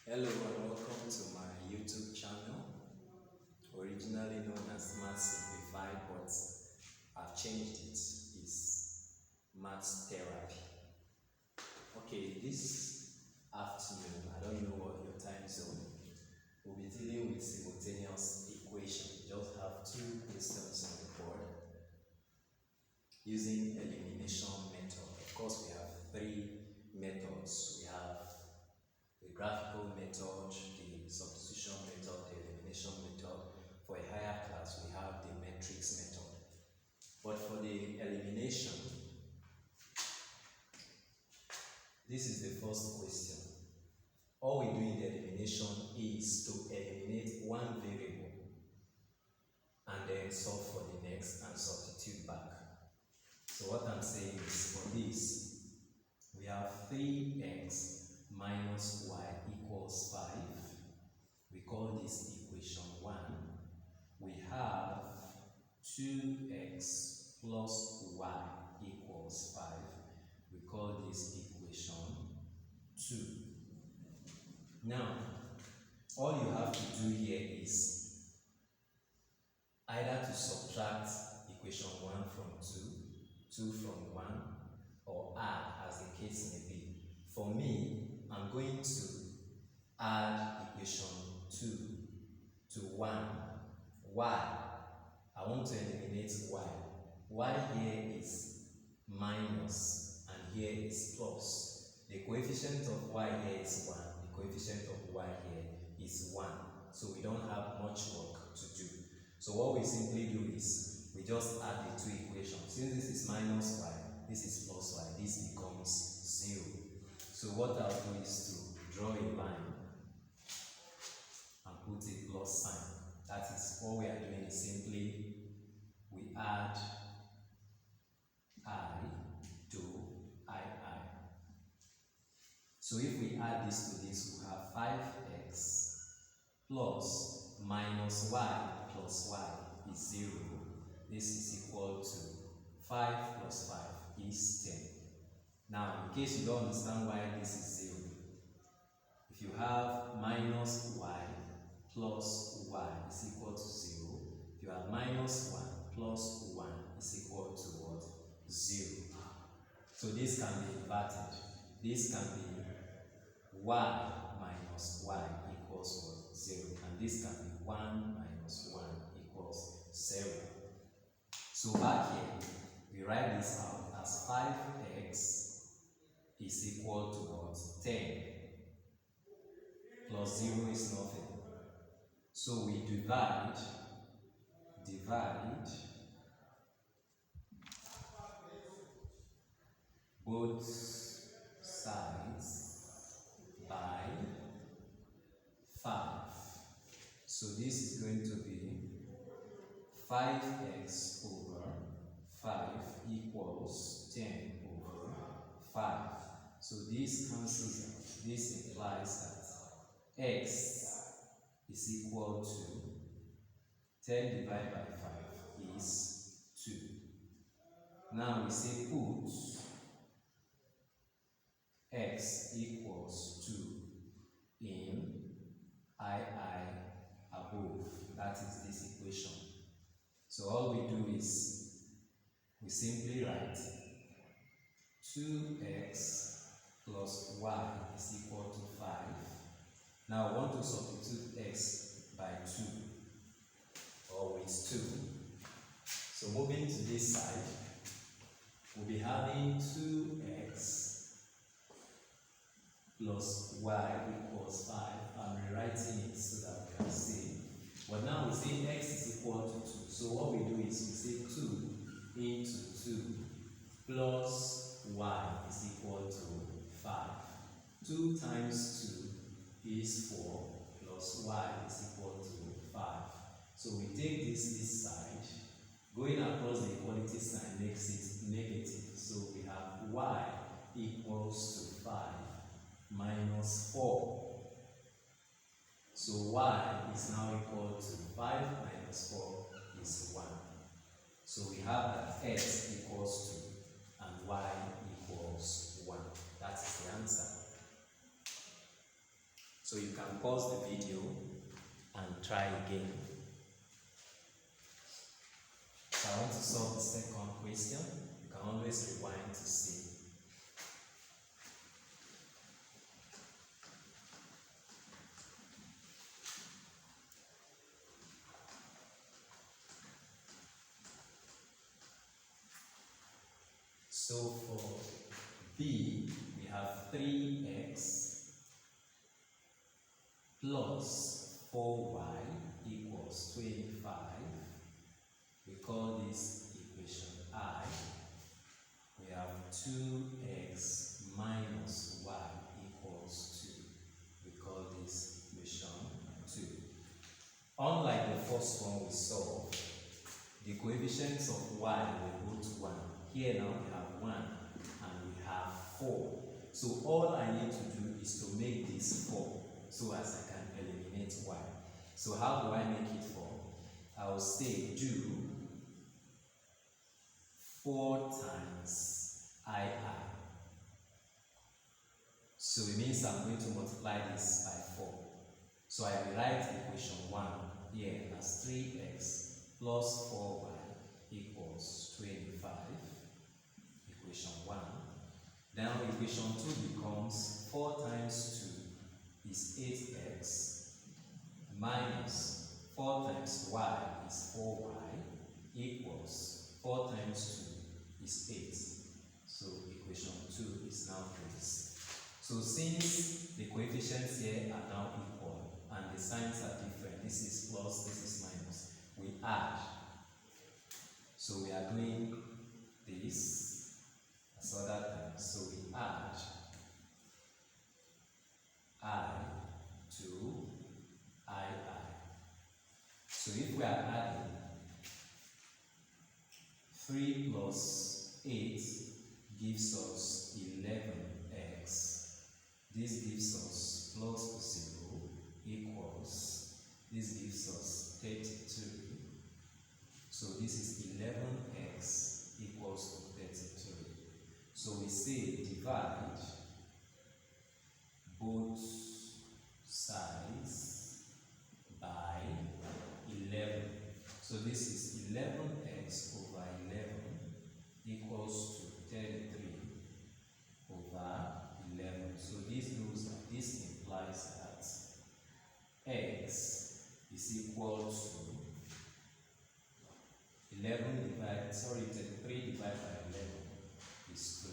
Hello and welcome to my YouTube channel, originally known as Math Simplified, but I've changed it. It's Math Therapy. Okay, this afternoon, I don't know what your time zone, we'll be dealing with simultaneous equation. We just have two questions on the board using elimination method. Of course, we have three methods. We have the graphical method, the substitution method, the elimination method. For a higher class, we have the matrix method. But for the elimination, this is the first question. All we do in the elimination is to eliminate one variable and then solve for the next and substitute back. So what I'm saying is, for this, we have 3x minus y equals 5. We call this equation 1. We have 2x plus y equals 5. We call this equation 2. Now, all you have to do here is either to subtract equation 1 from 2, 2 from 1, or add, as the case may be. For me, I'm going to add equation 2 to 1. Why? I want to eliminate y. Y here is minus and here is plus. The coefficient of y here is 1. The coefficient of y here is 1. So we don't have much work to do. So what we simply do is we just add the two equations. Since this is minus y, this is plus y, this becomes 0. So what I'll do is to draw a line and put a plus sign. That is, what we are doing is simply we add I to I. So if we add this to this, we have 5x plus minus y plus y is 0. This is equal to 5 plus 5 is 10. Now, in case you don't understand why this is 0, if you have minus y plus y is equal to 0, if you have minus 1 plus 1 is equal to what? 0. So this can be inverted. This can be y minus y equals what? 0. And this can be 1 minus 1 equals 0. So back here, we write this out as 5x is equal to what? 10. Plus 0 is nothing. So we divide both sides by 5. So this is going to be 5x over 5 equals 10 over 5. So this cancels out. This implies that x is equal to 10 divided by 5 is 2. Now we say put x equals 2 in I above. That is this equation. So all we do is we simply write 2x plus y is equal to 5. Now I want to substitute x by 2 or with 2. So moving to this side, we'll be having 2x plus y equals 5. I'm rewriting it so that we can see. But now we say x is equal to 2. So what we do is we say 2 into 2 plus y is equal to 5. 2 times 2 is 4 plus y is equal to 5. So we take this side. Going across the equality sign makes it negative. So we have y equals to 5 minus 4. So y is now equal to 5 minus 4 is 1. So we have that x equals 2 and y equals 1. That is the answer. So you can pause the video and try again. So I want to solve the second question. You can always rewind to see. So for B, we have 3x plus 4y equals 25. We call this equation I. We have 2x minus y equals 2. We call this equation 2. Unlike the first one we solved, the coefficients of y were both 1. Here now we have 1 and we have 4. So all I need to do is to make this 4 so as I can eliminate y. So how do I make it 4? I will say do 4 times I. So it means I'm going to multiply this by 4. So I will write equation 1 here as 3x plus 4y equals 25. Equation 1. Now equation 2 becomes 4 times 2 is 8x minus 4 times y is 4y equals 4 times 2 is 8. So equation 2 is now this. So since the coefficients here are now equal and the signs are different, this is plus, this is minus, we add. So we are doing this as other times. So we add I to I. So if we are adding 3 plus 8 gives us 11x. This gives us plus to 0 equals, this gives us 32. So this is 11x equals to 32. So we say divide both sides by 11. So this is 11x over 11 equals to 33 over 11. So this implies that x is equal to 33 divided by 11 is 3.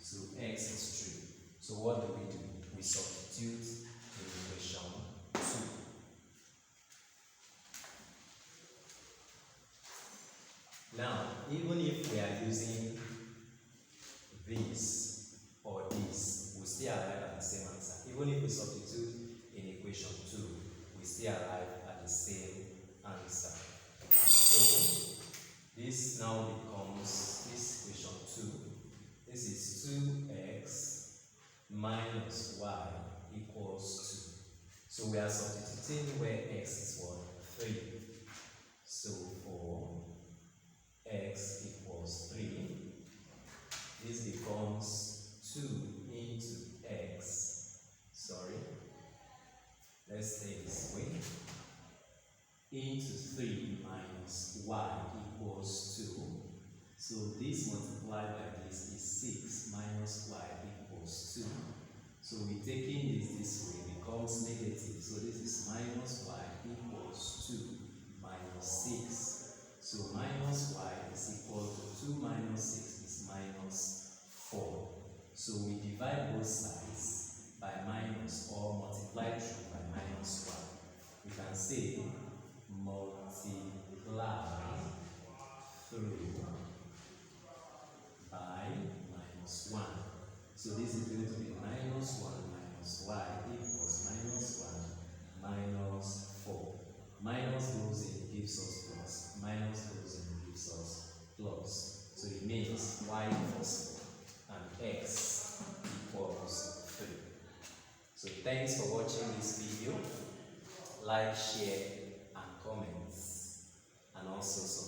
So x is 3. So what do? We substitute in equation 2. Now, even if we are using this or this, we still arrive at the same answer. Even if we substitute in equation 2, we still arrive at the same answer. So, this now becomes this equation 2. This is 2x minus y equals 2. So we are substituting where x is what? 3. So for x equals 3, this becomes 2 into x. Sorry. Let's say this way. Into 3 minus y equals 2. So this multiplied by this is 6 minus y equals 2. So we taking this way becomes negative. So this is minus y equals 2 minus 6. So minus y is equal to 2 minus 6 is minus 4. So we divide both sides by minus or multiply through by minus 1. We can say multiply through by minus 1. So this is going to be minus 1 minus y equals minus 1 minus 4. Minus goes in, gives us plus. Minus goes in, gives us plus. So it means y equals 4 and x equals 3. So thanks for watching this video. Like, share, and comments, and also subscribe.